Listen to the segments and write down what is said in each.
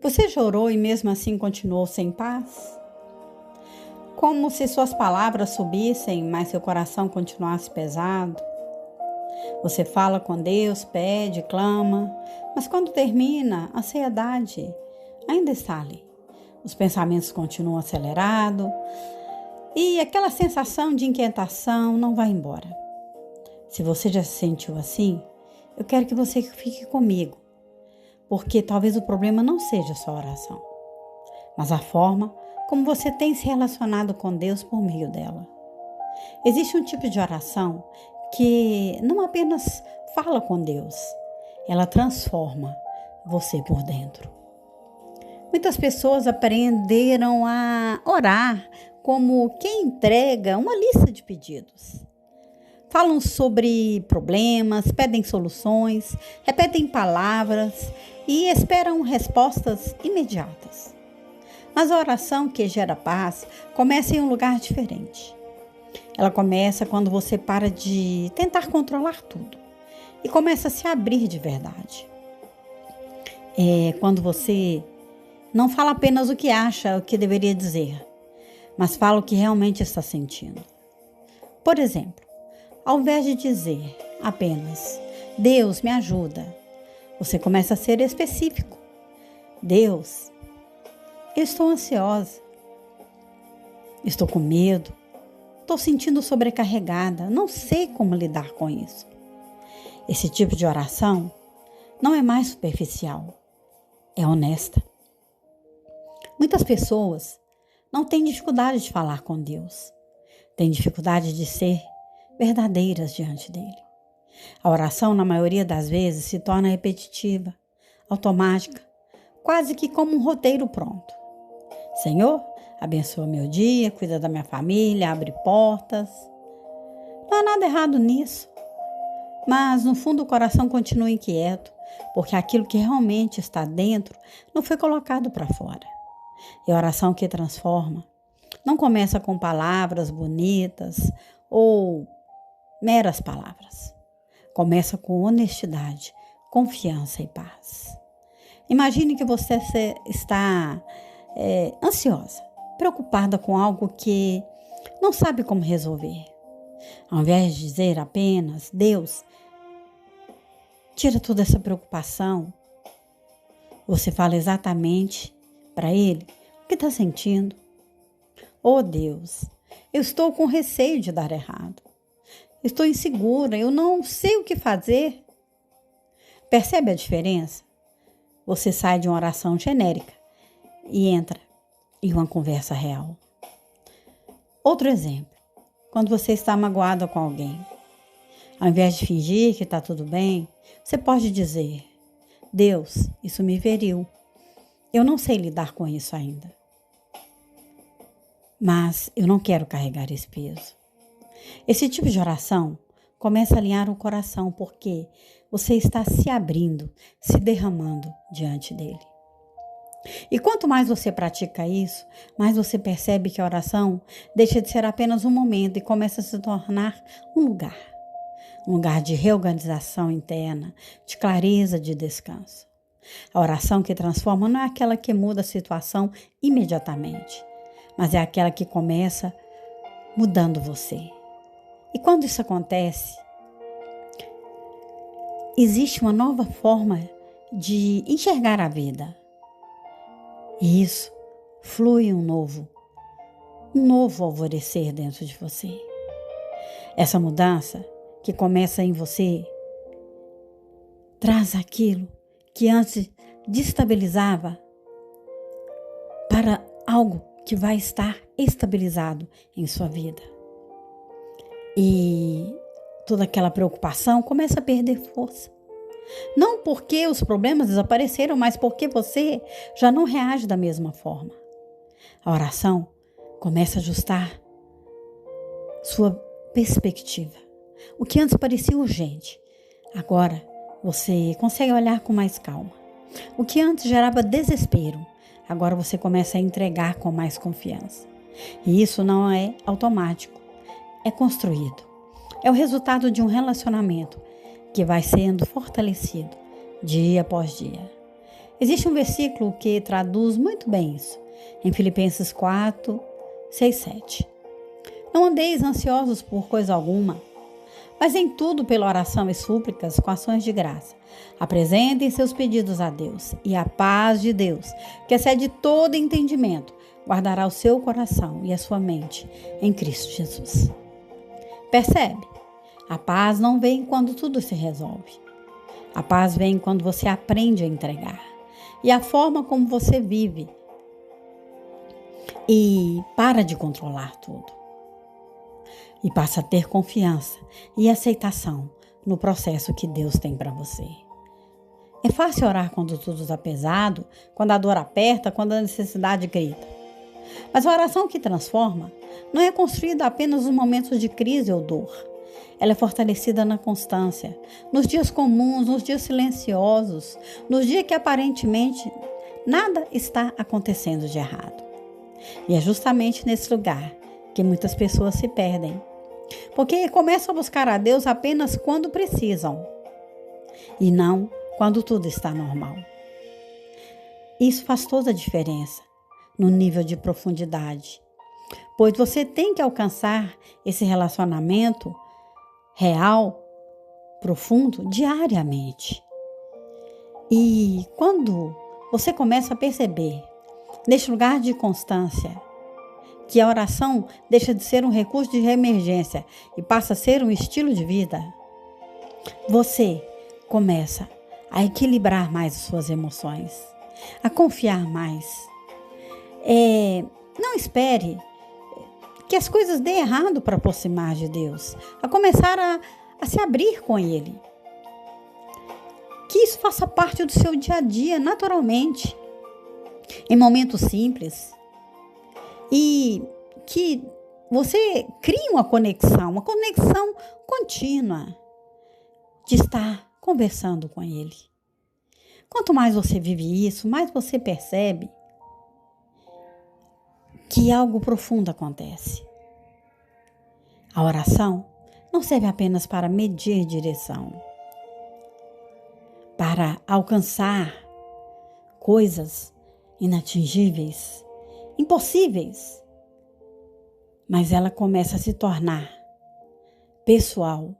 Você chorou e mesmo assim continuou sem paz? Como se suas palavras subissem, mas seu coração continuasse pesado? Você fala com Deus, pede, clama, mas quando termina, a ansiedade ainda está ali. Os pensamentos continuam acelerados e aquela sensação de inquietação não vai embora. Se você já se sentiu assim, eu quero que você fique comigo, porque talvez o problema não seja só a oração, mas a forma como você tem se relacionado com Deus por meio dela. Existe um tipo de oração que não apenas fala com Deus, ela transforma você por dentro. Muitas pessoas aprenderam a orar como quem entrega uma lista de pedidos. Falam sobre problemas, pedem soluções, repetem palavras e esperam respostas imediatas. Mas a oração que gera paz começa em um lugar diferente. Ela começa quando você para de tentar controlar tudo e começa a se abrir de verdade. É quando você não fala apenas o que acha, o que deveria dizer, mas fala o que realmente está sentindo. Por exemplo, ao invés de dizer apenas, Deus me ajuda, você começa a ser específico. Deus, eu estou ansiosa, estou com medo, estou sentindo sobrecarregada, não sei como lidar com isso. Esse tipo de oração não é mais superficial, é honesta. Muitas pessoas não têm dificuldade de falar com Deus, têm dificuldade de ser verdadeiras diante dele. A oração, na maioria das vezes, se torna repetitiva, automática, quase que como um roteiro pronto. Senhor, abençoa meu dia, cuida da minha família, abre portas. Não há nada errado nisso, mas no fundo o coração continua inquieto, porque aquilo que realmente está dentro não foi colocado para fora. E a oração que transforma não começa com palavras bonitas ou meras palavras. Começa com honestidade, confiança e paz. Imagine que você está ansiosa, preocupada com algo que não sabe como resolver. Ao invés de dizer apenas, Deus, tira toda essa preocupação, você fala exatamente para Ele o que está sentindo. Oh Deus, eu estou com receio de dar errado. Estou insegura, eu não sei o que fazer. Percebe a diferença? Você sai de uma oração genérica e entra em uma conversa real. Outro exemplo, quando você está magoada com alguém, ao invés de fingir que está tudo bem, você pode dizer, Deus, isso me feriu. Eu não sei lidar com isso ainda. Mas eu não quero carregar esse peso. Esse tipo de oração começa a alinhar o coração porque você está se abrindo, se derramando diante dele. E quanto mais você pratica isso, mais você percebe que a oração deixa de ser apenas um momento e começa a se tornar um lugar de reorganização interna, de clareza, de descanso. A oração que transforma não é aquela que muda a situação imediatamente, mas é aquela que começa mudando você. E quando isso acontece, existe uma nova forma de enxergar a vida. E isso flui um novo alvorecer dentro de você. Essa mudança que começa em você traz aquilo que antes destabilizava para algo que vai estar estabilizado em sua vida. E toda aquela preocupação começa a perder força. Não porque os problemas desapareceram, mas porque você já não reage da mesma forma. A oração começa a ajustar sua perspectiva. O que antes parecia urgente, agora você consegue olhar com mais calma. O que antes gerava desespero, agora você começa a entregar com mais confiança. E isso não é automático, é construído. É o resultado de um relacionamento que vai sendo fortalecido dia após dia. Existe um versículo que traduz muito bem isso, em Filipenses 4, 6, 7. Não andeis ansiosos por coisa alguma, mas em tudo pela oração e súplicas com ações de graça. Apresentem seus pedidos a Deus, e a paz de Deus, que excede todo entendimento, guardará o seu coração e a sua mente em Cristo Jesus. Percebe? A paz não vem quando tudo se resolve. A paz vem quando você aprende a entregar. E a forma como você vive e para de controlar tudo. E passa a ter confiança e aceitação no processo que Deus tem para você. É fácil orar quando tudo está pesado, quando a dor aperta, quando a necessidade grita. Mas a oração que transforma não é construída apenas nos momentos de crise ou dor. Ela é fortalecida na constância, nos dias comuns, nos dias silenciosos, nos dias que aparentemente nada está acontecendo de errado. E é justamente nesse lugar que muitas pessoas se perdem, porque começam a buscar a Deus apenas quando precisam e não quando tudo está normal. Isso faz toda a diferença no nível de profundidade, pois você tem que alcançar esse relacionamento real, profundo, diariamente. E quando você começa a perceber, neste lugar de constância, que a oração deixa de ser um recurso de emergência e passa a ser um estilo de vida, você começa a equilibrar mais as suas emoções, a confiar mais. Não espere que as coisas dêem errado para aproximar de Deus, a começar a se abrir com Ele. Que isso faça parte do seu dia a dia, naturalmente, em momentos simples. E que você crie uma conexão contínua de estar conversando com Ele. Quanto mais você vive isso, mais você percebe que algo profundo acontece. A oração não serve apenas para medir direção, para alcançar coisas inatingíveis, impossíveis, mas ela começa a se tornar pessoal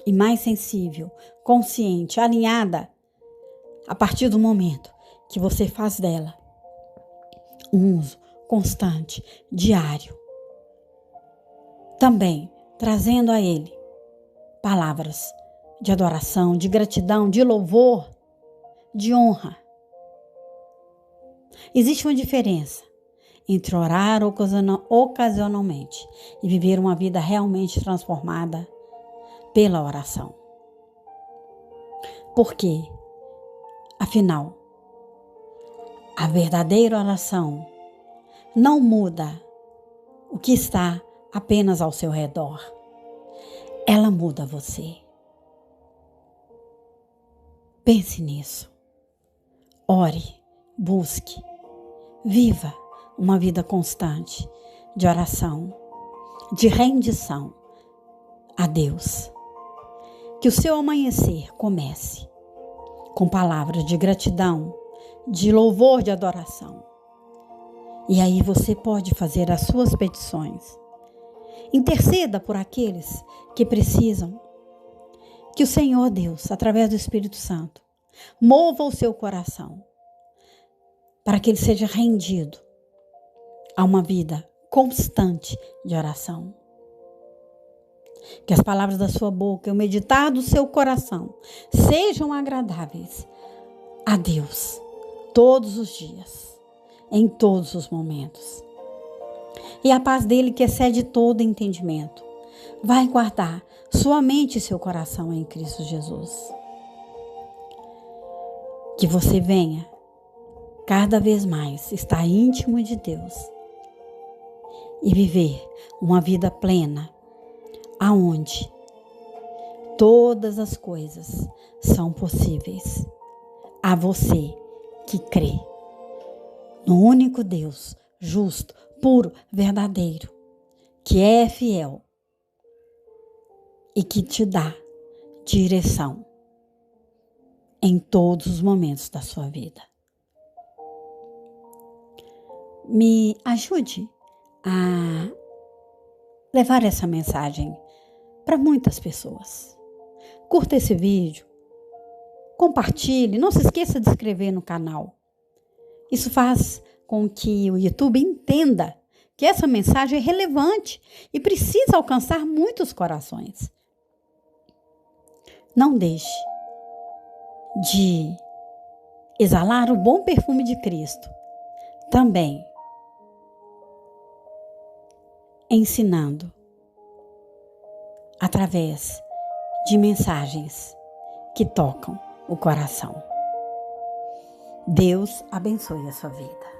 e mais sensível, consciente, alinhada, a partir do momento que você faz dela um uso constante, diário. Também trazendo a Ele palavras de adoração, de gratidão, de louvor, de honra. Existe uma diferença entre orar ocasionalmente e viver uma vida realmente transformada pela oração. Porque, afinal, a verdadeira oração não muda o que está apenas ao seu redor. Ela muda você. Pense nisso. Ore, busque, viva uma vida constante de oração, de rendição a Deus. Que o seu amanhecer comece com palavras de gratidão, de louvor, de adoração. E aí você pode fazer as suas petições. Interceda por aqueles que precisam. Que o Senhor Deus, através do Espírito Santo, mova o seu coração para que ele seja rendido a uma vida constante de oração. Que as palavras da sua boca e o meditar do seu coração sejam agradáveis a Deus todos os dias, em todos os momentos. E a paz dele, que excede todo entendimento, vai guardar sua mente e seu coração em Cristo Jesus. Que você venha cada vez mais estar íntimo de Deus e viver uma vida plena, aonde todas as coisas são possíveis a você que crê no único Deus, justo, puro, verdadeiro, que é fiel e que te dá direção em todos os momentos da sua vida. me ajude a levar essa mensagem para muitas pessoas. Curta esse vídeo, compartilhe, não se esqueça de se inscrever no canal. Isso faz com que o YouTube entenda que essa mensagem é relevante e precisa alcançar muitos corações. Não deixe de exalar o bom perfume de Cristo, também ensinando através de mensagens que tocam o coração. Deus abençoe a sua vida.